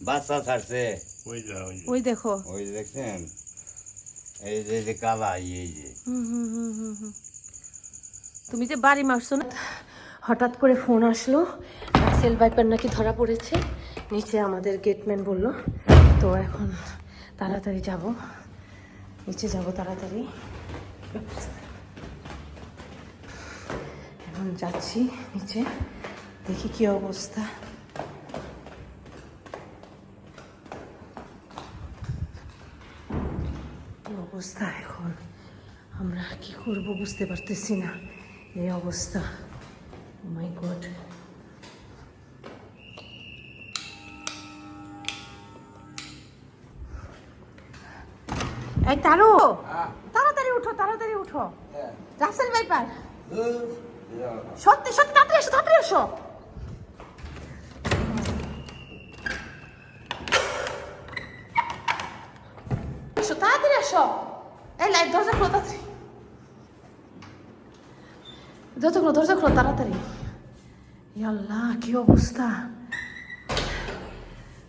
বাচ্চা ছাড়ছে। ওই দেখো, ওই দেখছেন, এই যে কালা, এই যে তুমি যে বাড়ি মারছো না। হঠাৎ করে ফোন আসলো, রাসেল ভাইপার নাকি ধরা পড়েছে। নিচে আমাদের গেটম্যান বলল, তো এখন তাড়াতাড়ি যাব, নিচে যাব তাড়াতাড়ি। এখন যাচ্ছি নিচে, দেখি কি অবস্থা। কি অবস্থা এখন, আমরা কি করব বুঝতে পারতেছি না, এই অবস্থা। ও মাই গড। এই তারু, তাড়াতাড়ি উঠো, তাড়াতাড়ি উঠো। রাসেল ভাইপার, সত্যি সত্যি তাড়াতাড়ি এসো, তাড়াতাড়ি এসো। এসো তাড়াতাড়ি এসো। এই লাইট, দরজা খোলো তাড়াতাড়ি, দরজা খোলো, দরজা খোলো তাড়াতাড়ি। আল্লাহ কি অবস্থা,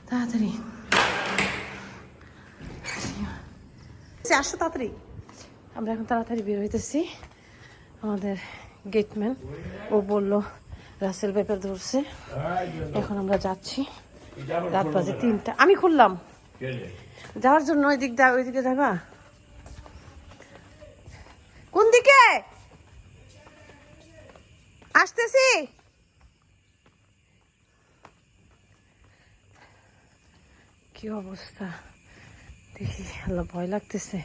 তাড়াতাড়ি আসো তাড়াতাড়ি। আমরা এখন তাড়াতাড়ি বের হইতেছি। আমাদের গেটম্যান ও বললো রাসেল পেপার ধরছে, এখন আমরা যাচ্ছি। রাত বাজে 3টা, আমি খুললাম যাওয়ার জন্য। ওই দিকে যাবা? কোন দিকে? আসতেছি। কি অবস্থা দেখি, আল্লাহ ভয় লাগতেছে।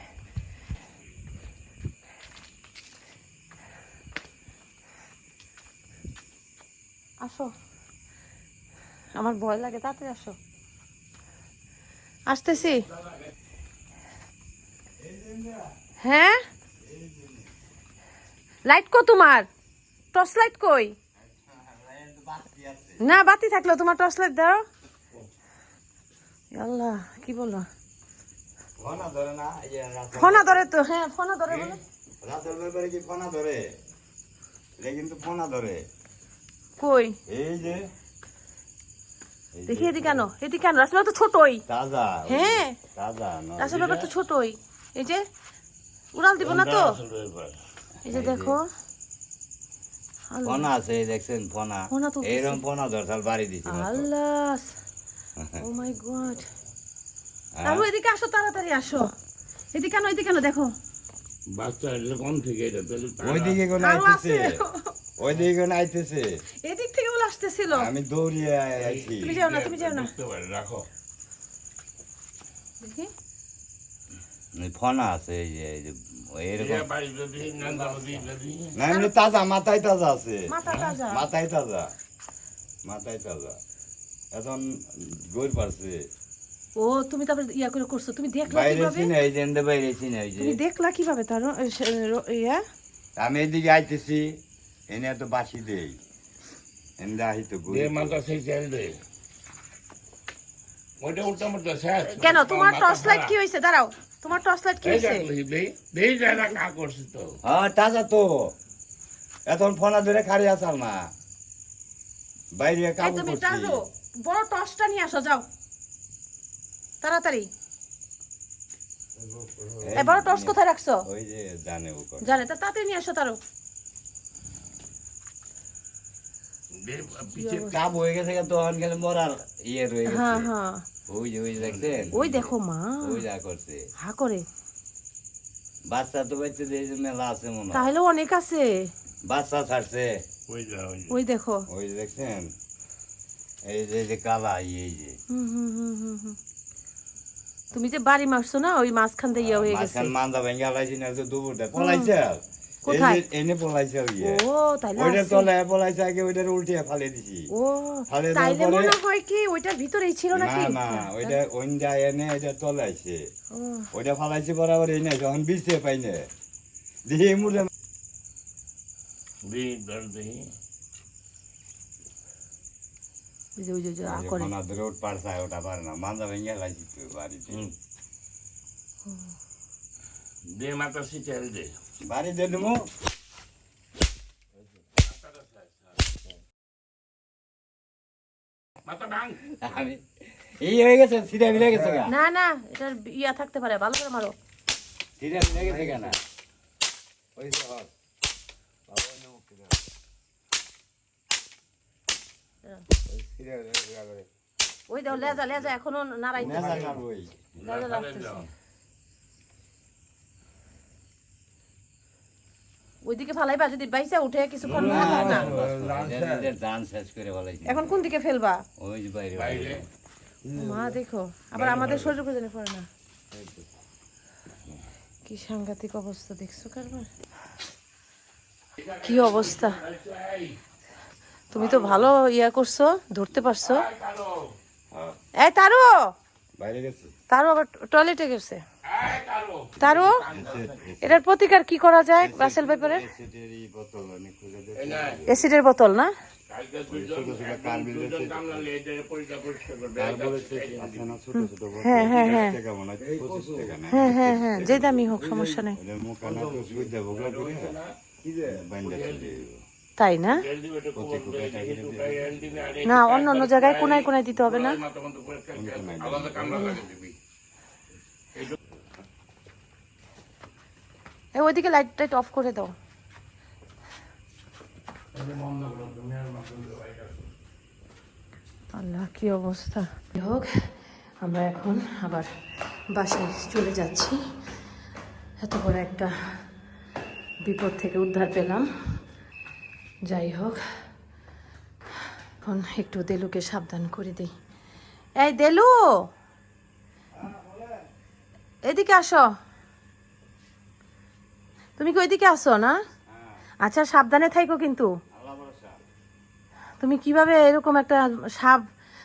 আসো, আমার ভয় লাগে, তাড়াতাড়ি আসো। আসতেছি। হ্যাঁ, লাইট কো তোমার? টর্চ লাইট কই? না, বাতি থাকলো তোমার টর্চ লাইট দাও। আল্লাহ কি বলো, ফোনা ধরে না? ফোনা ধরে তো। হ্যাঁ ফোনা ধরে বলে। রাতের ব্যাপারে কি ফোনা ধরে? এটা কিন্তু ফোনা ধরে। কই এই যে দেখি, এদিকে কেন, এদিকে কেন? রাসেল তো ছোটই। তাজা। হ্যাঁ তাজা রাসেল ব্যাপার তো ছোটই। এই যে উড়াল দিব না তো। এই যে দেখো, ফোনা আছে, দেখছেন ফোনা? ফোনা তো এইরকম ফোনা ধরছাল বাড়ি দিছি। আল্লাহ, ও মাই গড। তারপর এদিকে আসো, তাড়াতাড়ি আসো। এদিকে কেন, এদিকে কেন? দেখো বাচ্চা এলে কোন থেকে এটা তাহলে ওইদিকে কোন আরো আইতেছে, আছে। ওইদিকে কোন আইতেছে। এদিক থেকে বলে আসতেছিল। আমি দৌড়িয়ে আইছি। তুমি যাও না, তুমি যাও না। বুঝতে পারে রাখো। দেখি ফোনা আছে, এই যে এইরকম। এ বাড়ি যদি নন্দাবতী যদি না এমনি তাজা, মাথায় তাজা আছে। মাথা তাজা। মাথায় তাজা, মাথায় তাজা। এখন গোল পারছে। ও তুমি তারপর ইয়া করে করছো, তুমি দেখলা বাইরে কিভাবে? চিনে, এই যে এনদে বাইরে চিনে, এই যে তুমি দেখলা কিভাবে তার ইয়া? আমি এদিকে আইতেছি, এনে এত বাসি দেই, এনদে আহি তো দে মাথা সেই চাল দে ওটা উল্টা মোটা শেষ কেন তোমার টর্চ লাইট কি হইছে? দাঁড়াও, তোমার টর্চ লাইট কি এই হইছে? দেখলি দেই যারা কা করছিস তো হ্যাঁ তাজা তো। এখন ফোনা ধরে খাড়ি আসাল না, বাইরে এই কাবু তুমি করছি। টানো, বড় টর্চটা নিয়ে আসো, যাও তাড়াতাড়ি। এই বড় টর্চ কোথায় রাখছো? ওই যে জানে ও করে। জানে, তা তাড়াতাড়ি নিয়ে আসো। তারও দে পিছে কাব হয়ে গেছে, তখন গেলে মরার ইয়ে রয়ে হ্যাঁ গেছে। হ্যাঁ, ওই যে দেখছেন, ওই দেখো মা ওই যা করছে। হা করে। বাচ্চা তো বাচ্চা দিয়ে মেলা আছে মনে হয়। তাহলে অনেক আছে। বাচ্চা ছাড়ছে। ওই যা ওই দেখো, ওই যে দেখছেন, এই যে কালা, এই যে তুমি যে বাড়ি মারছো না, ওই মাঝখান দিয়ে ইয়া হয়ে গেছে। মাঝখান মান্দা ভেঙে আলাইছি না, তো দুপুরটা পলাইছে। কোথায়? এনে পলাইছে ইয়ে। ও তাইলে ওইটার আছে। তলায় পলাইছে, আগে ওইটার উল্টিয়ে ফালে দিছি। ও ফালে তাইলে দেওয়ার পরে- মনে হয় কি ওইটার ভিতরেই ছিল না নাকি? না, ওইটা ওইটা এনে এটা তলাইছে, ও ওইটা ফালাইছে বরাবর। এই না যখন বিচতে পাই না, দেখি এই মুড়ে দে দর দে ওই যে আ করে। খানা ধরে ওঠ পারছে, ওটা পারে না, মান্দা ভেঙে আলাইছি তো বাড়িতে। দে মাথা সেই চাল দে বাড়িতে দেবো। মাথা ভাঙ আমি এই হয়ে গেছে সিধা মিলে গেছে গা না না এটার ইয়া থাকতে পারে, ভালো করে মারো। সিধা মিলে গেছে কেন ওই তো হর বাবা অন্য মুক্তি দাও ওই সিধা মিলে গেছে ওই দাও লেজা লেজা এখনো নাড়াইতে নেজা কারবই লেজা রাখতেছে। ওইদিকে ফালাইবা, যদি বাইসা উঠে কিছুক্ষণ থাক না। দান শেষ করে বলাইছি এখন কোন দিকে ফেলবা? ওই যে বাইরে বাইরে মা দেখো আবার আমাদের শরীর প্রয়োজনে পড়ে না। কি সাংঘাতিক অবস্থা দেখছো কারবার, কি অবস্থা। তুমি তো ভালো ইয়া করছো, ধরতে পারছো। এই তারু, বাইরে গেছে তারু আবার টয়লেটে গেছে। তারু, এটার প্রতিকার কি করা যায় রাসেল ব্যাপারে? সেটারই বোতল আমি খুঁজে দেখি অ্যাসিডের বোতল না? কালকে দুজন কামলা লেজে পরিষ্কার করবে। আছে না ছোট ছোট বোতল হ্যাঁ হ্যাঁ হ্যাঁ 20 টাকা মনে হয় 25 টাকা না হ্যাঁ হ্যাঁ হ্যাঁ, যে দামি হোক সমস্যা নেই। ওদের মুখানা তো সুই দেব ওগুলো করে বাইন্দা চলে তাই না? না অন্য অন্য জায়গায় কোনায় কোনায় দিতে হবে না? আলাদা কামলা লাগে দিবি। এই ওইদিকে লাইট টাইট অফ করে দাও। আল্লাহ কি অবস্থা। যাই হোক আমরা এখন আবার বাসায় চলে যাচ্ছি। এত বড় একটা বিপদ থেকে উদ্ধার পেলাম। যাই হোক এখন একটু দেলুকে সাবধান করে দিই। এই দেলু, এদিকে আসো। তুমি কি ওইদিকে আসো না? আচ্ছা সাবধানে থাইকো কিন্তু। তুমি কিভাবে এরকম একটা সাপ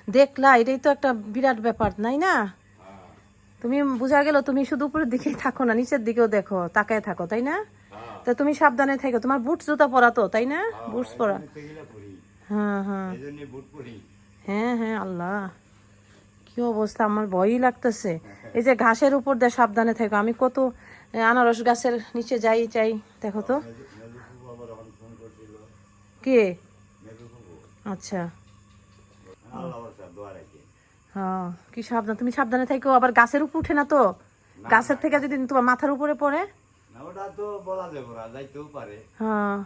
দেখলা, এটাই তো একটা বিরাট ব্যাপার নাই না? তুমি বোঝা গেল তুমি শুধু উপরের দিকেই থাকো না, নিচের দিকেও দেখো, তাকায় থাকো, তাই না? তা তুমি সাবধানে থাকো। তোমার বুট জুতা পরা তো, তাই না? বুটস পরা। হ্যাঁ হ্যাঁ এজন্য বুট পরি হ্যাঁ হ্যাঁ। আল্লাহ কি অবস্থা, আমার ভয়ই লাগতেছে। এই যে ঘাসের উপর দিয়ে সাবধানে থাকো। আমি কত আনারস গাছের নিচে যাই চাই, দেখো তো। কে? আচ্ছা হ্যাঁ, কি সাবধান, তুমি সাবধানে থাকো। আবার গাছের উপর উঠে না তো, গাছের থেকে যদি তোমার মাথার উপরে পড়ে। না ওটা তো বলা যাবে না, যাইতেও পারে। হ্যাঁ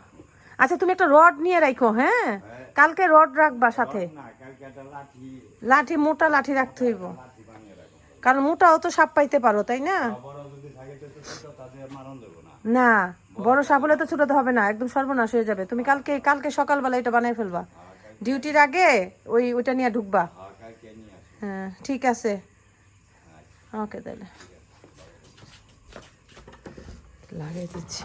আচ্ছা, তুমি একটা রড নিয়ে রাখো। হ্যাঁ কালকে রড রাখবা সাথে। না কালকে একটা লাঠি লাঠি, মোটা লাঠি রাখতে হইব, লাঠি বানিয়ে রাখো। কারণ মোটাও তো সাপ পাইতে পারো, তাই না? বড় যদি থাকে তো ছোট তাদের মারণ দেবো না। না বড় সাপ হলে তো ছোটাতে হবে না, একদম সর্বনাশ হয়ে যাবে। তুমি কালকে সকালবেলা এটা বানাই ফেলবা, ডিউটির আগে ওইটা নিয়ে ঢুকবা। কালকে নিয়ে আসো। হ্যাঁ ঠিক আছে, ওকে তাহলে লাগিয়ে দিচ্ছি।